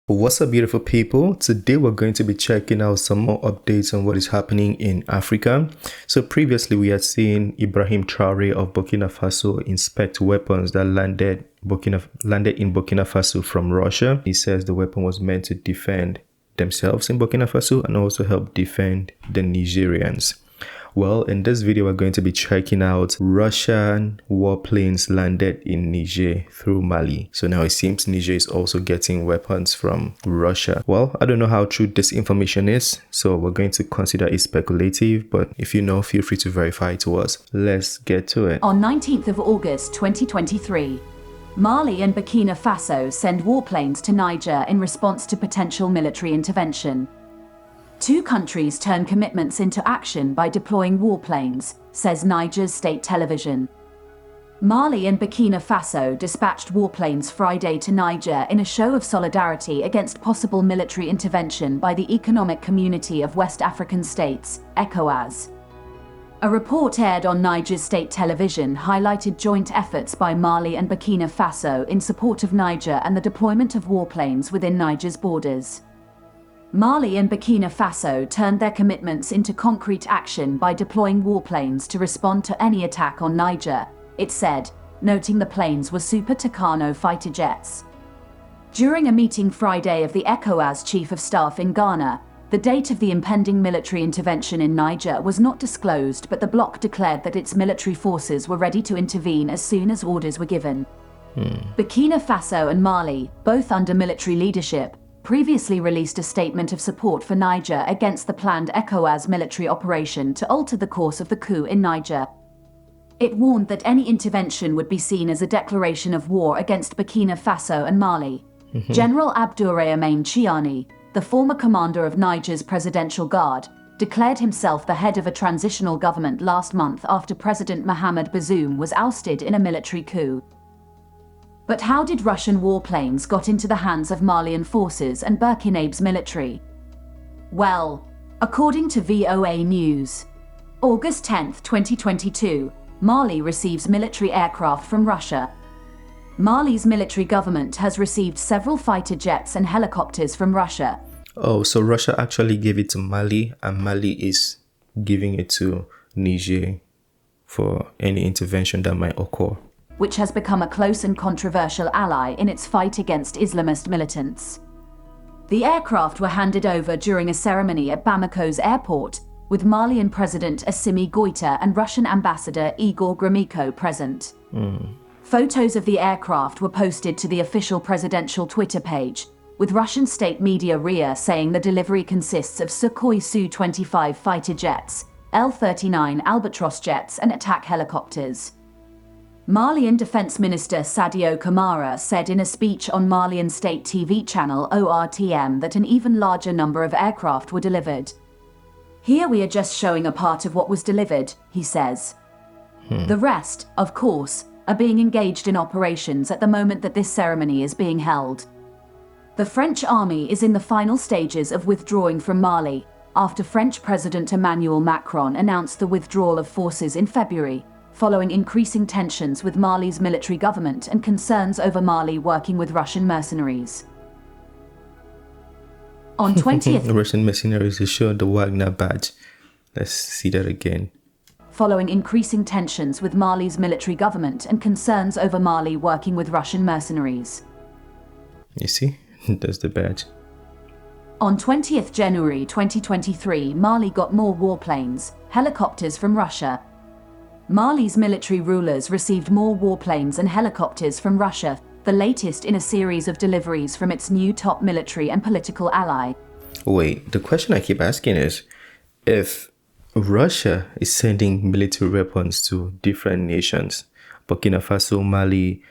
What's up, beautiful people? Today we're going to be checking out some more updates on what is happening in Africa. So previously we had seen Ibrahim Traore of Burkina Faso inspect weapons that landed in Burkina Faso from Russia. He says the weapon was meant to defend themselves in Burkina Faso and also help defend the Nigerians. Well, in this video, we're going to be checking out Russian warplanes landed in Niger through Mali. So now it seems Niger is also getting weapons from Russia. Well, I don't know how true this information is, so we're going to consider it speculative, but if you know, feel free to verify it to us. Let's get to it. On 19th of August 2023, Mali and Burkina Faso send warplanes to Niger in response to potential military intervention. Two countries turn commitments into action by deploying warplanes, says Niger's state television. Mali and Burkina Faso dispatched warplanes Friday to Niger in a show of solidarity against possible military intervention by the Economic Community of West African States, Ecowas. A report aired on Niger's state television highlighted joint efforts by Mali and Burkina Faso in support of Niger and the deployment of warplanes within Niger's borders. Mali and Burkina Faso turned their commitments into concrete action by deploying warplanes to respond to any attack on Niger, it said, noting the planes were Super Tucano fighter jets. During a meeting Friday of the ECOWAS Chief of Staff in Ghana, the date of the impending military intervention in Niger was not disclosed, but the bloc declared that its military forces were ready to intervene as soon as orders were given. Burkina Faso and Mali, both under military leadership, previously released a statement of support for Niger against the planned ECOWAS military operation to alter the course of the coup in Niger. It warned that any intervention would be seen as a declaration of war against Burkina Faso and Mali. General Abdourahmane Chiani, the former commander of Niger's Presidential Guard, declared himself the head of a transitional government last month after President Mohamed Bazoum was ousted in a military coup. But how did Russian warplanes got into the hands of Malian forces and Burkinabe's military? Well, according to VOA News, August 10, 2022, Mali receives military aircraft from Russia. Mali's military government has received several fighter jets and helicopters from Russia. Oh, so Russia actually gave it to Mali and Mali is giving it to Niger for any intervention that might occur, which has become a close and controversial ally in its fight against Islamist militants. The aircraft were handed over during a ceremony at Bamako's airport, with Malian President Assimi Goïta and Russian Ambassador Igor Gromyko present. Photos of the aircraft were posted to the official presidential Twitter page, with Russian state media RIA saying the delivery consists of Sukhoi Su-25 fighter jets, L-39 Albatros jets and attack helicopters. Malian Defense Minister Sadio Kamara said in a speech on Malian state TV channel ORTM that an even larger number of aircraft were delivered. Here we are just showing a part of what was delivered, he says. The rest, of course, are being engaged in operations at the moment that this ceremony is being held. The French army is in the final stages of withdrawing from Mali, after French President Emmanuel Macron announced the withdrawal of forces in February, following increasing tensions with Mali's military government and concerns over Mali working with Russian mercenaries. On 20th... Russian mercenaries is showing the Wagner badge. Let's see that again. Following increasing tensions with Mali's military government and concerns over Mali working with Russian mercenaries. You see? That's the badge. On 20th January 2023, Mali got more warplanes, helicopters from Russia. Mali's military rulers received more warplanes and helicopters from Russia, the latest in a series of deliveries from its new top military and political ally. Wait, the question I keep asking is, if Russia is sending military weapons to different nations, Burkina Faso, Mali,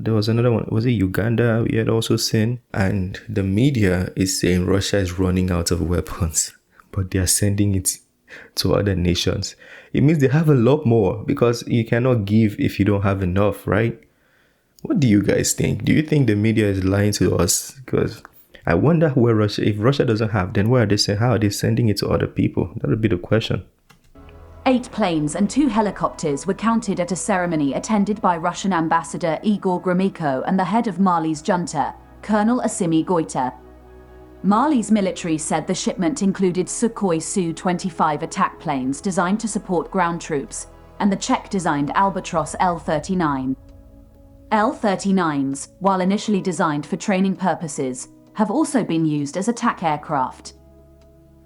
there was another one, was it Uganda we had also seen? And the media is saying Russia is running out of weapons, but they are sending it to other nations. It means they have a lot more, because you cannot give if you don't have enough, right? What do you guys think? Do you think the media is lying to us? Because I wonder where Russia, if Russia doesn't have, then where are they saying, how are they sending it to other people? That would be the question. 8 planes and 2 helicopters were counted at a ceremony attended by Russian Ambassador Igor Gromyko and the head of Mali's junta, Colonel Assimi Goïta. Mali's military said the shipment included Sukhoi Su-25 attack planes designed to support ground troops and the Czech-designed Albatros L-39. L-39s, while initially designed for training purposes, have also been used as attack aircraft.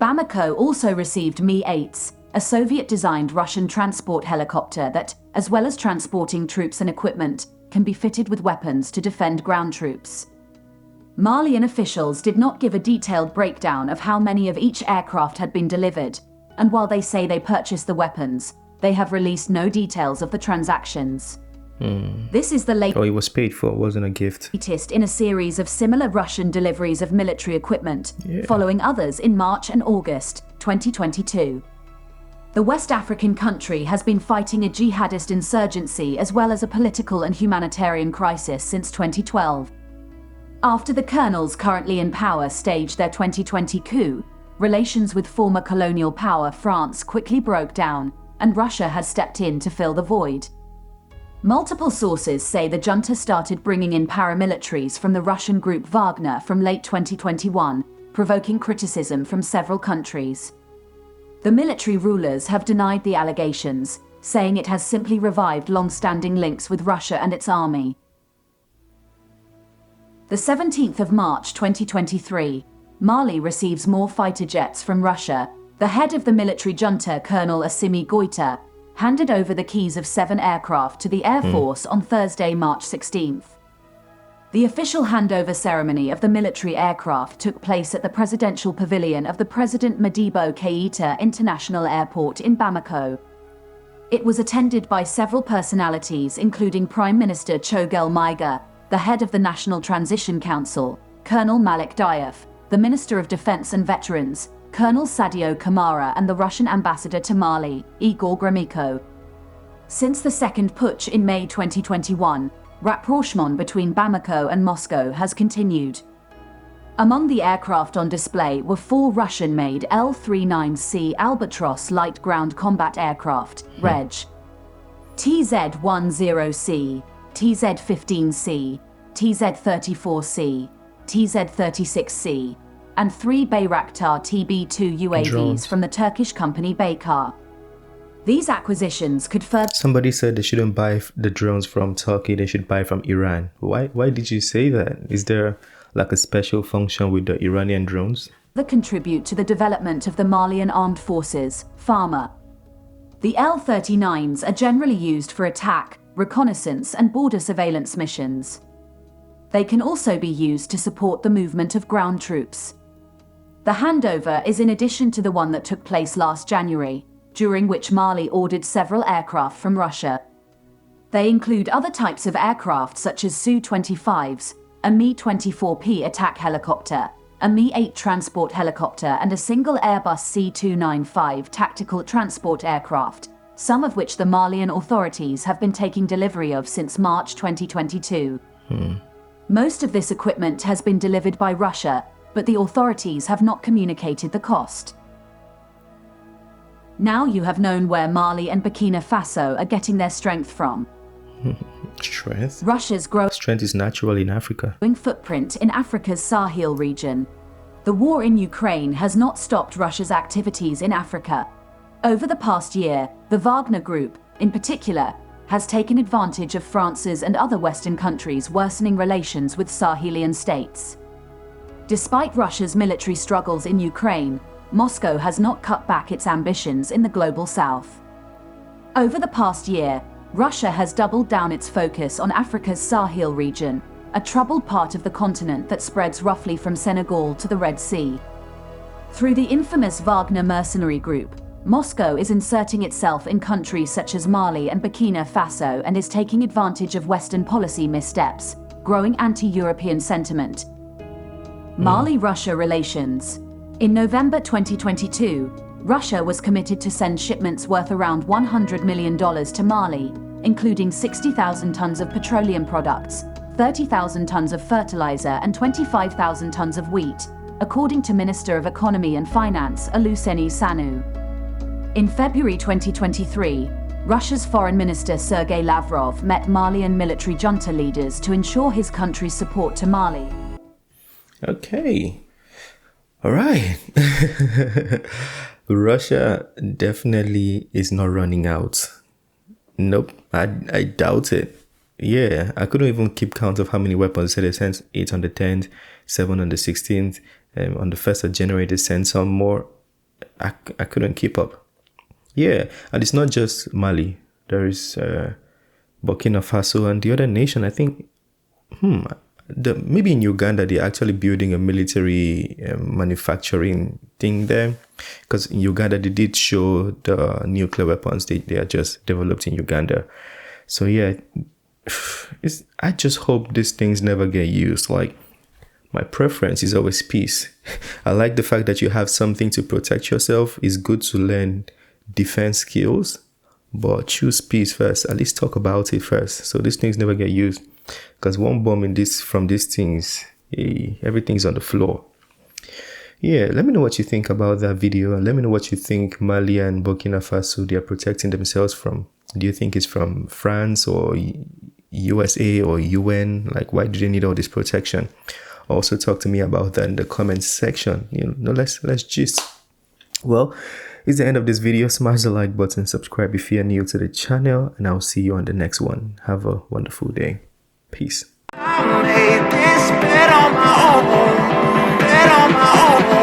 Bamako also received Mi-8s, a Soviet-designed Russian transport helicopter that, as well as transporting troops and equipment, can be fitted with weapons to defend ground troops. Malian officials did not give a detailed breakdown of how many of each aircraft had been delivered, and while they say they purchased the weapons, they have released no details of the transactions. This is the latest. Oh, it was paid for, it wasn't a gift. Latest in a series of similar Russian deliveries of military equipment, following others in March and August 2022. The West African country has been fighting a jihadist insurgency as well as a political and humanitarian crisis since 2012. After the colonels currently in power staged their 2020 coup, relations with former colonial power France quickly broke down, and Russia has stepped in to fill the void. Multiple sources say the junta started bringing in paramilitaries from the Russian group Wagner from late 2021, provoking criticism from several countries. The military rulers have denied the allegations, saying it has simply revived long-standing links with Russia and its army. The 17th of March 2023, Mali receives more fighter jets from Russia. The head of the military junta, Colonel Assimi Goïta, handed over the keys of 7 aircraft to the Air Force on Thursday, March 16th. The official handover ceremony of the military aircraft took place at the presidential pavilion of the President Modibo Keïta International Airport in Bamako. It was attended by several personalities including Prime Minister Choguel Maïga, the head of the National Transition Council, Colonel Malik Diaf, the Minister of Defense and Veterans, Colonel Sadio Kamara, and the Russian ambassador to Mali, Igor Gromyko. Since the second putsch in May 2021, rapprochement between Bamako and Moscow has continued. Among the aircraft on display were 4 Russian-made L-39C Albatros light ground combat aircraft, Reg. TZ-10C, TZ-15C, TZ-34C, TZ-36C, and 3 Bayraktar TB2 UAVs Drones from the Turkish company Baykar. These acquisitions could further... Somebody said they shouldn't buy the drones from Turkey, they should buy from Iran. Why did you say that? Is there like a special function with the Iranian drones? contribute to the development of the Malian Armed Forces, FARMA. The L-39s are generally used for attack, reconnaissance, and border surveillance missions. They can also be used to support the movement of ground troops. The handover is in addition to the one that took place last January, during which Mali ordered several aircraft from Russia. They include other types of aircraft such as Su-25s, a Mi-24P attack helicopter, a Mi-8 transport helicopter, and a single Airbus C-295 tactical transport aircraft, some of which the Malian authorities have been taking delivery of since March 2022. Most of this equipment has been delivered by Russia, but the authorities have not communicated the cost. Now you have known where Mali and Burkina Faso are getting their strength from. Strength? Russia's growing Strength is natural in Africa. footprint in Africa's Sahel region. The war in Ukraine has not stopped Russia's activities in Africa. Over the past year, the Wagner Group, in particular, has taken advantage of France's and other Western countries' worsening relations with Sahelian states. Despite Russia's military struggles in Ukraine, Moscow has not cut back its ambitions in the global south. Over the past year, Russia has doubled down its focus on Africa's Sahel region, a troubled part of the continent that spreads roughly from Senegal to the Red Sea. Through the infamous Wagner mercenary group, Moscow is inserting itself in countries such as Mali and Burkina Faso and is taking advantage of Western policy missteps, growing anti-European sentiment. Mali-Russia relations. In November 2022, Russia was committed to send shipments worth around $100 million to Mali, including 60,000 tons of petroleum products, 30,000 tons of fertilizer, and 25,000 tons of wheat, according to Minister of Economy and Finance Olusegun Sanu. In February 2023, Russia's Foreign Minister Sergei Lavrov met Malian military junta leaders to ensure his country's support to Mali. Okay. All right. Russia definitely is not running out. Nope, I doubt it. Yeah, I couldn't even keep count of how many weapons. So they sent 8 on the 10th, 7 on the 16th, on the 1st of January they sent some more. I couldn't keep up. Yeah, and it's not just Mali. There is Burkina Faso and the other nation. I think, maybe in Uganda they're actually building a military manufacturing thing there, because in Uganda they did show the nuclear weapons they are just developed in Uganda. So yeah, I just hope these things never get used. Like, my preference is always peace. I like the fact that you have something to protect yourself. It's good to learn defense skills, but choose peace first. At least talk about it first, so these things never get used. Because one bomb from these things, everything's on the floor. Yeah, let me know what you think about that video, and let me know what you think Mali and Burkina Faso, they are protecting themselves from. Do you think it's from France or USA or UN? Like, why do they need all this protection? Also talk to me about that in the comments section. Let's gist. Well, it's the end of this video. Smash the like button, subscribe if you're new to the channel, and I'll see you on the next one. Have a wonderful day. Peace. I made this bed on my own, bed on my own.